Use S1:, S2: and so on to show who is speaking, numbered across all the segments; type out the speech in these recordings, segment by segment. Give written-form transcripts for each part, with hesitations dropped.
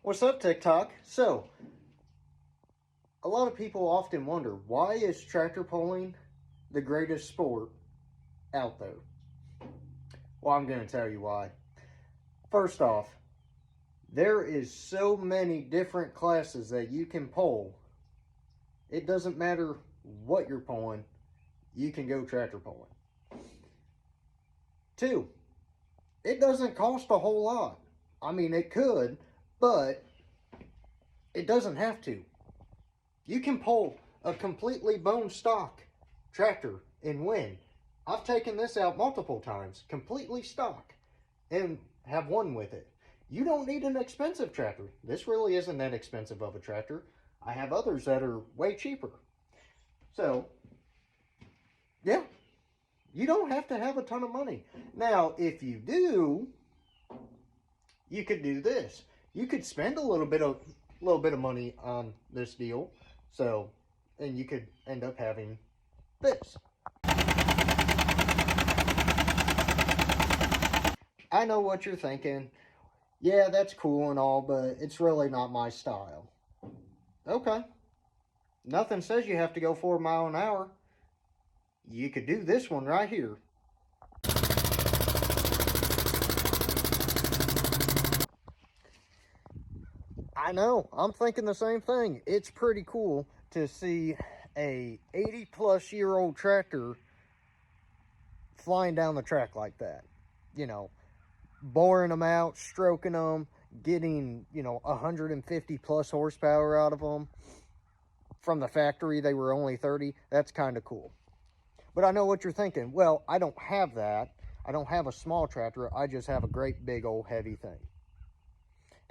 S1: What's up, TikTok? So, a lot of people often wonder, why is tractor pulling the greatest sport out there? Well, I'm going to tell you why. First off, there is so many different classes that you can pull. It doesn't matter what you're pulling, you can go tractor pulling. Two, it doesn't cost a whole lot. I mean, it could, but it doesn't have to. You can pull a completely bone stock tractor and win. I've taken this out multiple times, completely stock, and have won with it. You don't need an expensive tractor. This really isn't that expensive of a tractor. I have others that are way cheaper. So, yeah, you don't have to have a ton of money. Now, if you do, you could do this. You could spend a little bit of money on this deal. So, and you could end up having this. I know what you're thinking. Yeah, that's cool and all, but it's really not my style. Okay. Nothing says you have to go 4 miles an hour. You could do this one right here. I know, I'm thinking the same thing. It's pretty cool to see a 80-plus-year-old tractor flying down the track like that. You know, boring them out, stroking them, getting, 150-plus horsepower out of them. From the factory, they were only 30. That's kind of cool. But I know what you're thinking. Well, I don't have that. I don't have a small tractor. I just have a great big old heavy thing.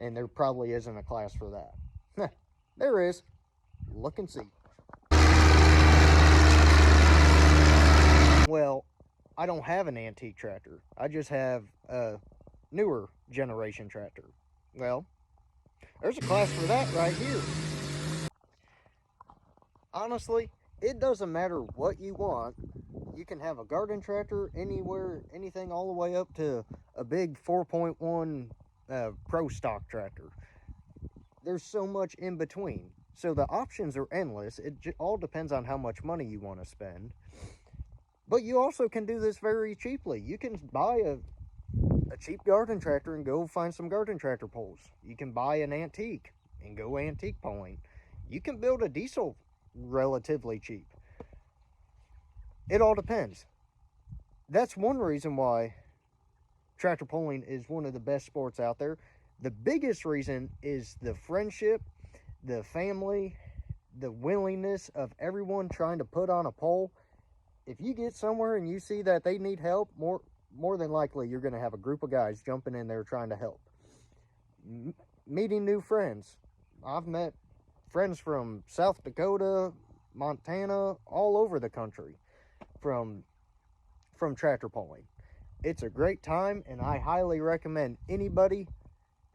S1: And there probably isn't a class for that. There is. Look and see. Well, I don't have an antique tractor. I just have a newer generation tractor. Well, there's a class for that right here. Honestly, it doesn't matter what you want. You can have a garden tractor anywhere, anything all the way up to a big 4.1 Pro stock tractor. There's so much in between. So the options are endless. It all depends on how much money you want to spend. But you also can do this very cheaply. You can buy a cheap garden tractor and go find some garden tractor poles. You can buy an antique and go antique pulling. You can build a diesel relatively cheap. It all depends. That's one reason why tractor pulling is one of the best sports out there. The biggest reason is the friendship, the family, the willingness of everyone trying to put on a pole. If you get somewhere and you see that they need help, more than likely you're going to have a group of guys jumping in there trying to help. Meeting new friends. I've met friends from South Dakota, Montana, all over the country from tractor pulling. It's a great time, and I highly recommend anybody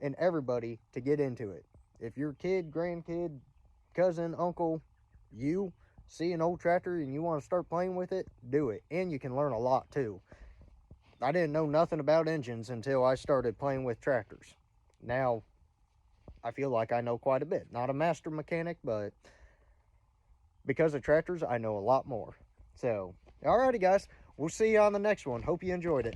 S1: and everybody to get into it. If your kid, grandkid, cousin, uncle, you see an old tractor and you want to start playing with it, do it. And you can learn a lot too. I didn't know nothing about engines until I started playing with tractors. Now, I feel like I know quite a bit. Not a master mechanic, but because of tractors, I know a lot more. So, alrighty guys, we'll see you on the next one. Hope you enjoyed it.